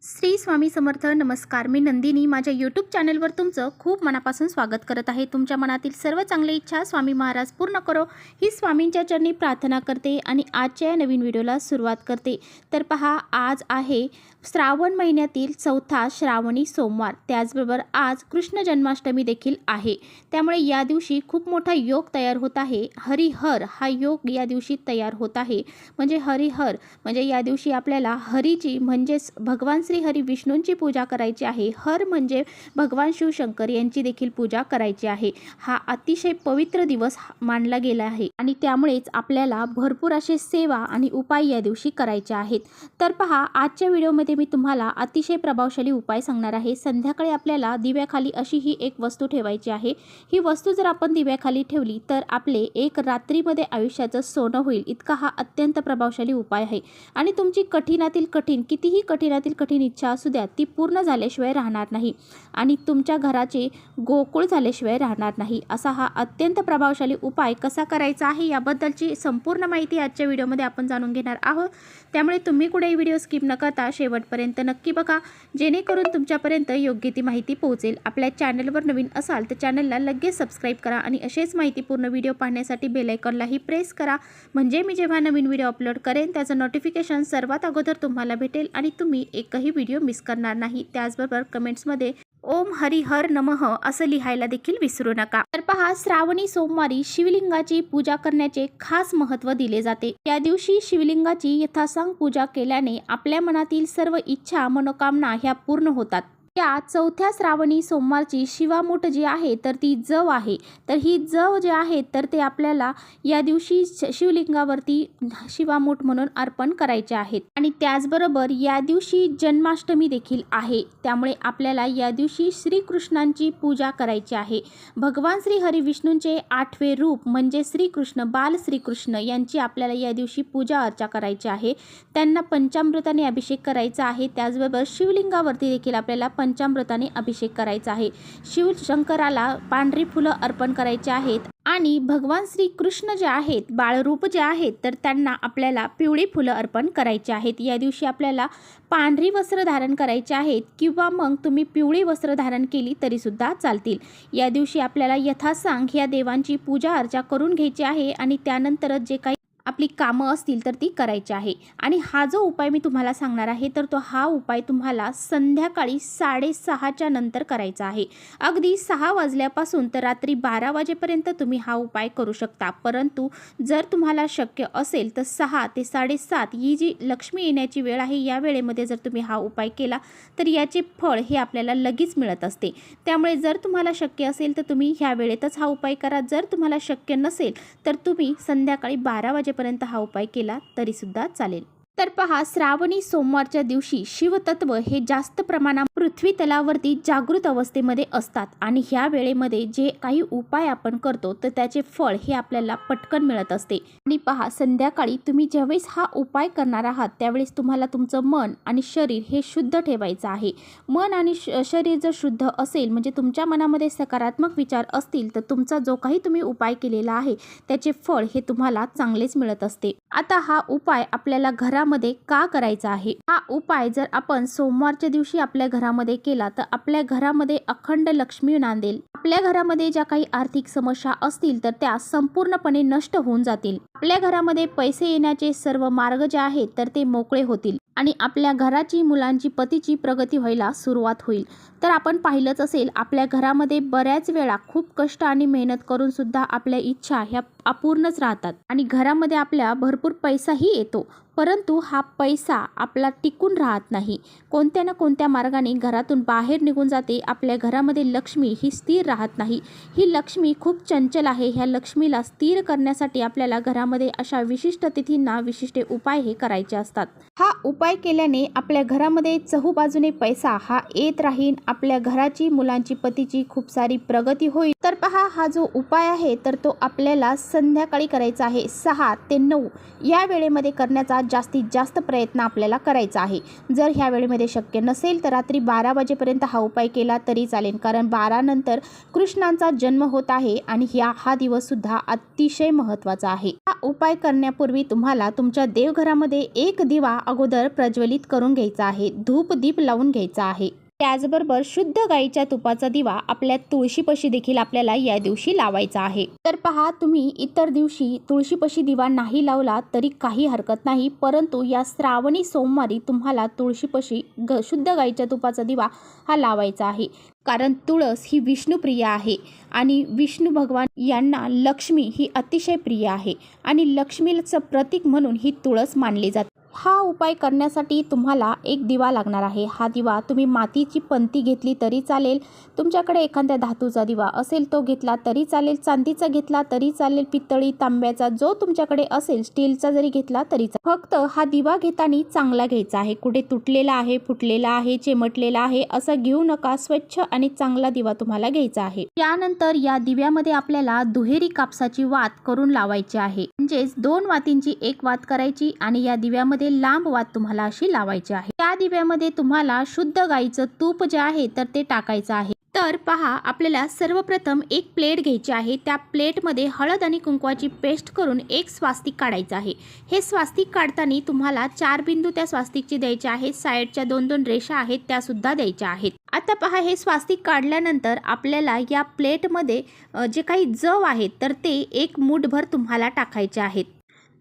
श्री स्वामी समर्थ. नमस्कार, मी नंदिनी. माझ्या यूट्यूब चॅनलवर तुमचं खूप मनापासून स्वागत करत आहे. तुमच्या मनातील सर्व चांगल्या इच्छा स्वामी महाराज पूर्ण करो ही स्वामींच्या चरणी प्रार्थना करते आणि आजच्या या नवीन व्हिडिओला सुरुवात करते. तर पहा, आज आहे श्रावण महिन्यातील चौथा श्रावणी सोमवार. त्याचबरोबर आज कृष्ण जन्माष्टमी देखील आहे. त्यामुळे या दिवशी खूप मोठा योग तयार होत आहे. हरिहर हा योग या दिवशी तयार होत आहे. म्हणजे हरिहर म्हणजे या दिवशी आपल्याला हरीची म्हणजेच भगवान श्री हरी विष्णूंची पूजा करायची आहे. हर म्हणजे भगवान शिवशंकर यांची देखील पूजा करायची आहे. हा अतिशय पवित्र दिवस मानला गेला आहे आणि त्यामुळेच आपल्याला भरपूर असे सेवा आणि उपाय या दिवशी करायचे आहेत. तर पहा, आजच्या व्हिडिओमध्ये मी तुम्हाला अतिशय प्रभावशाली उपाय सांगणार आहे. संध्याकाळी आपल्याला दिव्याखाली अशी ही एक वस्तू ठेवायची आहे. ही वस्तू जर आपण दिव्याखाली ठेवली तर आपले एक रात्रीमध्ये आयुष्याचं सोनं होईल, इतका हा अत्यंत प्रभावशाली उपाय आहे. आणि तुमची कठीणातील कठीण, कितीही कठीणातील कठीण इच्छा असू द्या, ती पूर्ण झाल्याशिवाय राहणार नाही आणि तुमच्या घराचे गोकुळ झाल्याशिवाय राहणार नाही. असा हा अत्यंत प्रभावशाली उपाय कसा करायचा आहे याबद्दलची संपूर्ण माहिती आजच्या व्हिडिओमध्ये आपण जाणून घेणार आहोत. त्यामुळे तुम्ही कुठेही व्हिडिओ स्किप न करता शेवटपर्यंत नक्की बघा, जेणेकरून तुमच्यापर्यंत योग्य ती माहिती पोहोचेल. आपल्या चॅनलवर नवीन असाल तर चॅनलला लगेच सबस्क्राईब करा आणि असेच माहितीपूर्ण व्हिडिओ पाहण्यासाठी बेल आयकॉनलाही प्रेस करा. म्हणजे मी जेव्हा नवीन व्हिडिओ अपलोड करेन त्याचं नोटिफिकेशन सर्वात अगोदर तुम्हाला भेटेल आणि तुम्ही एकही व्हिडिओ मिस करणार नाही. त्याचबरोबर कमेंट्समध्ये ओम हरिहर नमः असं लिहायला देखील विसरू नका. तर पहा, श्रावणी सोमवारी शिवलिंगाची पूजा करण्याचे खास महत्त्व दिले जाते. या दिवशी शिवलिंगाची यथासांग पूजा केल्याने आपल्या मनातील सर्व इच्छा मनोकामना ह्या पूर्ण होतात. या चौथ्या श्रावणी सोमवारची शिवामूठ जी आहे तर ती जव आहे. तर ही जव जे आहे तर ते आपल्याला या दिवशी शिवलिंगावरती शिवामूठ म्हणून अर्पण करायचे आहेत. आणि त्याचबरोबर या दिवशी जन्माष्टमी देखील आहे. त्यामुळे आपल्याला या दिवशी श्रीकृष्णांची पूजा करायची आहे. भगवान श्री हरी विष्णूंचे 8वे रूप म्हणजे श्रीकृष्ण, बाल श्रीकृष्ण यांची आपल्याला या दिवशी पूजा अर्चा करायची आहे. त्यांना पंचामृताने अभिषेक करायचा आहे. त्याचबरोबर शिवलिंगावरती देखील आपल्याला पंचामृताने अभिषेक करायचा आहे. शिवशंकराला पांढरी फुलं अर्पण करायची आहेत आणि भगवान श्री कृष्ण जे आहेत, बाळरूप जे आहेत, तर त्यांना आपल्याला पिवळी फुलं अर्पण करायची आहेत. या दिवशी आपल्याला पांढरी वस्त्र धारण करायचे आहेत किंवा मग तुम्ही पिवळी वस्त्र धारण केली तरी सुद्धा चालतील. या दिवशी आपल्याला यथासांग या देवांची पूजा अर्चा करून घ्यायची आहे आणि त्यानंतरच जे काही आपली कामं असतील तर ती करायची आहे. आणि हा जो उपाय मी तुम्हाला सांगणार आहे तर तो हा उपाय तुम्हाला संध्याकाळी 6:30च्या नंतर करायचा आहे. अगदी 6 वाजल्यापासून तर रात्री 12 वाजेपर्यंत तुम्ही हा उपाय करू शकता. परंतु जर तुम्हाला शक्य असेल तर 6 ते 7:30 ही जी लक्ष्मी येण्याची वेळ आहे या वेळेमध्ये जर तुम्ही हा उपाय केला तर याचे फळ हे आपल्याला लगेच मिळत असते. त्यामुळे जर तुम्हाला शक्य असेल तर तुम्ही ह्या वेळेतच हा उपाय करा. जर तुम्हाला शक्य नसेल तर तुम्ही संध्याकाळी 12 वाजेपर्यंत हा उपाय केला तरी सुद्धा चालेल. तर पहा, श्रावणी सोमवारच्या दिवशी शिवतत्व हे जास्त प्रमाणात पृथ्वी तलावरती जागृत अवस्थेमध्ये असतात आणि ह्या वेळेमध्ये जे काही उपाय आपण करतो तर त्याचे फळ हे आपल्याला पटकन मिळत असते. आणि पहा, संध्याकाळी तुम्ही ज्यावेळेस हा उपाय करणार आहात त्यावेळेस तुम्हाला तुमचं मन आणि शरीर हे शुद्ध ठेवायचं आहे. मन आणि शरीर जर शुद्ध असेल म्हणजे तुमच्या मनामध्ये सकारात्मक विचार असतील तर तुमचा जो काही तुम्ही उपाय केलेला आहे त्याचे फळ हे तुम्हाला चांगलेच मिळत असते. आता हा उपाय आपल्याला घरामध्ये का करायचा आहे? हा उपाय जर आपण सोमवारच्या दिवशी आपल्या घरामध्ये केला तर आपल्या घरामध्ये अखंड लक्ष्मी नांदेल. आपल्या घरामध्ये ज्या काही आर्थिक समस्या असतील तर त्या संपूर्णपणे नष्ट होऊन जातील. आपल्या घरामध्ये पैसे येण्याचे सर्व मार्ग जे आहेत तर ते मोकळे होतील आणि आपल्या घराची, मुलांची, पतीची प्रगती व्हायला सुरुवात होईल. तर आपण पाहिलंच असेल, आपल्या घरामध्ये बऱ्याच वेळा खूप कष्ट आणि मेहनत करून सुद्धा आपल्या इच्छा ह्या अपूर्णच राहतात आणि घरामध्ये आपल्या भरपूर पैसाही येतो, परंतु हा पैसा आपला टिकून राहत नाही. कोणत्या ना कोणत्या मार्गाने घरातून बाहेर निघून जाते. आपल्या घरामध्ये लक्ष्मी ही स्थिर राहत नाही. ही लक्ष्मी खूप चंचल आहे. ह्या लक्ष्मीला स्थिर करण्यासाठी आपल्याला घरामध्ये अशा विशिष्ट तिथींना विशिष्ट उपाय हे करायचे असतात. हा उपाय केल्याने आपल्या घरामध्ये चहूबाजूने पैसा हा येत राहील. आपल्या घराची, मुलांची, पतीची खूप सारी प्रगती होईल. तर पहा, हा जो उपाय आहे तर तो आपल्याला संध्याकाळी करायचा आहे. 6 ते 9 या वेळेमध्ये करण्याचा जास्तीत जास्त प्रयत्न आपल्याला करायचा आहे. जर ह्या वेळेमध्ये शक्य नसेल तर रात्री 12 वाजेपर्यंत हा उपाय केला तरी चालेल, कारण 12 नंतर कृष्णांचा जन्म होत आहे आणि हा दिवस सुद्धा अतिशय महत्त्वाचा आहे. हा उपाय करण्यापूर्वी तुम्हाला तुमच्या देवघरामध्ये एक दिवा अगोदर प्रज्वलित करून घ्यायचा आहे, धूप दीप लावून घ्यायचा आहे। त्याचबरोबर शुद्ध गाईच्या तुपाचा दिवा आपल्या तुळशीपाशी देखील आपल्याला या दिवशी लावायचा आहे। तर पहा, तुम्ही इतर दिवशी तुळशीपाशी दिवा नाही लावला तरी काही हरकत नाही, परंतु या श्रावणी सोमवारी तुम्हाला तुळशीपाशी शुद्ध गाईच्या तुपाचा दिवा हा लावायचा आहे। कारण तुळस ही विष्णुप्रिय आहे आणि विष्णू भगवान यांना लक्ष्मी ही अतिशय प्रिय आहे आणि लक्ष्मीचं प्रतीक म्हणून ही तुळस मानली जाते। हा उपाय करण्यासाठी तुम्हाला एक दिवा लागणार आहे। हा दिवा तुम्ही मातीची पंती घेतली तरी चालेल, तुमच्याकडे एखाद्या धातूचा दिवा असेल तो घेतला तरी चालेल, चांदीचा घेतला तरी चालेल, पितळी तांब्याचा जो तुमच्याकडे असेल, स्टीलचा जरी घेतला तरी चालेल। फक्त हा दिवा घेताना चांगला घ्यायचा आहे, कुठे तुटलेला आहे, फुटलेला आहे, चिमटलेला आहे असं घेऊ नका। स्वच्छ आणि चांगला दिवा तुम्हाला घ्यायचा आहे। त्यानंतर या दिव्यामध्ये आपल्याला दुहेरी कापसाची वात करून लावायची आहे, म्हणजेच 2 वातींची एक वात करायची आणि या दिव्यामध्ये लांब वात तुम्हाला अशी लावायची आहे। त्या दिव्यामध्ये तुम्हाला शुद्ध गाईचं तूप जे आहे तर ते टाकायचं आहे। तर पहा, आपल्याला सर्वप्रथम एक प्लेट घ्यायची आहे। त्या प्लेटमध्ये हळद आणि कुंकवाची पेस्ट करून एक स्वास्तिक काढायचं आहे। हे स्वास्तिक काढताना तुम्हाला 4 बिंदू त्या स्वास्तिकचे द्यायचे आहेत, साईडच्या 2-2 रेषा आहेत त्या सुद्धा द्यायच्या आहेत। आता पहा, हे स्वास्तिक काढल्यानंतर आपल्याला या प्लेटमध्ये जे काही जव आहेत तर ते एक मूठभर तुम्हाला टाकायचे आहेत।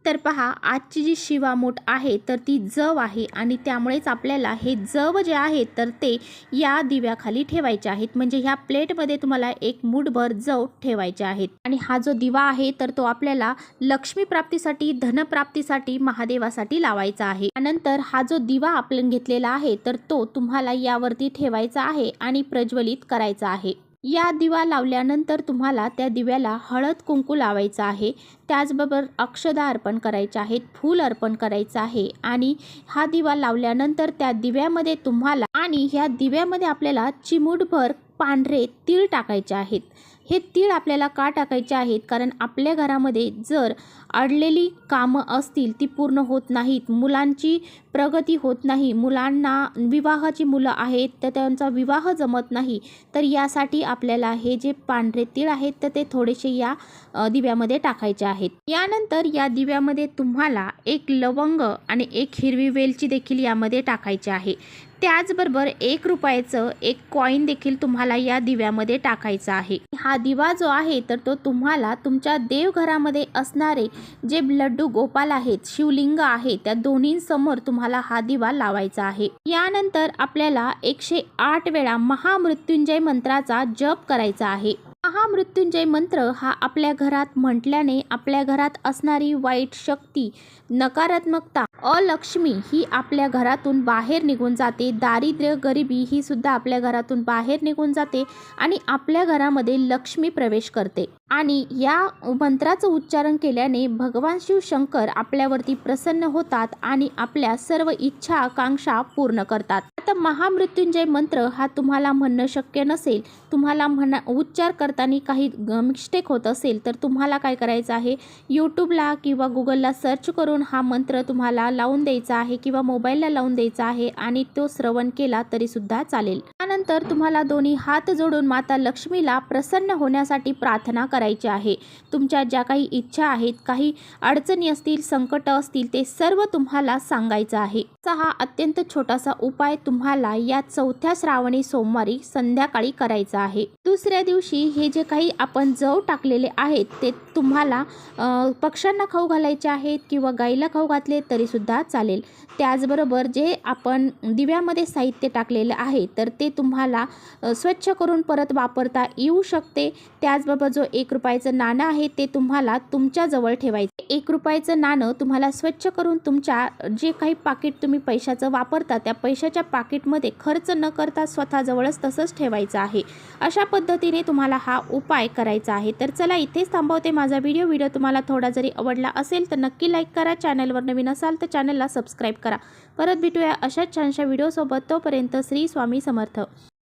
तर पहा, आजची जी शिवामूठ आहे तर ती जव आहे आणि त्यामुळेच आपल्याला हे जव जे आहेत तर ते या दिव्याखाली ठेवायचे आहेत, म्हणजे ह्या प्लेटमध्ये तुम्हाला एक मूठभर जव ठेवायचे आहेत। आणि हा जो दिवा आहे तर तो आपल्याला लक्ष्मी प्राप्तीसाठी, धनप्राप्तीसाठी, महादेवासाठी लावायचा आहे। त्यानंतर हा जो दिवा आपण घेतलेला आहे तर तो तुम्हाला यावरती ठेवायचा आहे आणि प्रज्वलित करायचा आहे। या दिवा लावल्यानंतर तुम्हाला त्या दिव्याला हळद कुंकू लावायचं आहे, त्याचबरोबर अक्षदा अर्पण करायचे आहेत, फूल अर्पण करायचं आहे। आणि हा दिवा लावल्यानंतर त्या दिव्यामध्ये तुम्हाला ह्या दिव्यामध्ये आपल्याला चिमूटभर पांढरे तीळ टाकायचे आहेत। हे तीळ आपल्याला का टाकायचे आहेत, कारण आपल्या घरामध्ये जर अडलेली कामं असतील ती पूर्ण होत नाहीत, मुलांची प्रगती होत नाही, मुलांना विवाहाची मुलं आहेत तर त्यांचा विवाह जमत नाही, तर यासाठी आपल्याला हे जे पांढरे तीळ आहेत तर ते थोडेसे या दिव्यामध्ये टाकायचे आहेत। यानंतर या दिव्यामध्ये तुम्हाला एक लवंग आणि एक हिरवी वेलची देखील यामध्ये टाकायची आहे। त्याचबरोबर 1 रुपयाचं एक कॉईन देखील तुम्हाला या दिव्यामध्ये टाकायचा आहे। हा दिवा जो आहे तर तो तुम्हाला तुमच्या देवघरामध्ये असणारे जे लड्डू गोपाल आहेत, शिवलिंग आहे, त्या दोन्हींसमोर तुम्हाला हा दिवा लावायचा आहे। यानंतर आपल्याला 108 वेळा महामृत्युंजय मंत्राचा जप करायचा आहे। महामृत्युंजय मंत्र हा आपल्या घरात म्हटल्याने आपल्या घरात असणारी वाईट शक्ती, नकारात्मकता, अलक्ष्मी ही आपल्या घरातून बाहेर निघून जाते, दारिद्र्य, गरिबी ही सुद्धा आपल्या घरातून बाहेर निघून जाते आणि आपल्या घरामध्ये लक्ष्मी प्रवेश करते। आणि या मंत्राचं उच्चारण केल्याने भगवान शिव शंकर आपल्यावरती प्रसन्न होतात आणि आपल्या सर्व इच्छा आकांक्षा पूर्ण करतात। आता महामृत्युंजय मंत्र हा तुम्हाला म्हणणं शक्य नसेल, तुम्हाला उच्चार करताना काही मिस्टेक होत असेल तर तुम्हाला काय करायचं आहे, यूट्यूबला किंवा गुगलला सर्च करून हा मंत्र तुम्हाला लावून द्यायचा आहे किंवा मोबाईलला लावून द्यायचा आहे आणि तो श्रवण केला तरी सुद्धा चालेल। त्यानंतर तुम्हाला दोन्ही हात जोडून माता लक्ष्मीला प्रसन्न होण्यासाठी प्रार्थना करायची आहे। तुमच्या ज्या काही इच्छा आहेत, काही अडचणी असतील, संकट असतील, ते सर्व तुम्हाला सांगायचं आहे। हा अत्यंत छोटासा उपाय तुम्हाला या 4थ्या श्रावणी सोमवारी संध्याकाळी करायचा आहे। दुसऱ्या दिवशी हे जे काही आपण जव टाकलेले आहेत ते तुम्हाला पक्ष्यांना खाऊ घालायचे आहेत किंवा गाईला खाऊ घातले तरी सुद्धा चालेल। त्याचबरोबर जे आपण दिव्यामध्ये साहित्य टाकलेले आहे तर ते तुम्हाला स्वच्छ करून परत वापरता येऊ शकते। त्याचबरोबर जो 1 रुपयाचं नाणं आहे ते तुम्हाला तुमच्या जवळ ठेवायचं। 1 रुपयाचं नाणं तुम्हाला स्वच्छ करून तुमच्या जे काही पाकिट तुम्ही पैशाचं वापरता त्या पैशाच्या पाकिटमध्ये खर्च न करता स्वतःजवळच तसंच ठेवायचं आहे। अशा पद्धतीने तुम्हाला हा उपाय करायचा आहे। तर चला, इथेच थांबवते माझा व्हिडिओ तुम्हाला थोडा जरी आवडला असेल तर नक्की लाईक करा, चॅनलवर नवीन असाल तर चॅनलला सबस्क्राईब करा। परत भेटूया अशाच छानशा व्हिडिओसोबत, तोपर्यंत श्री स्वामी समर्थ।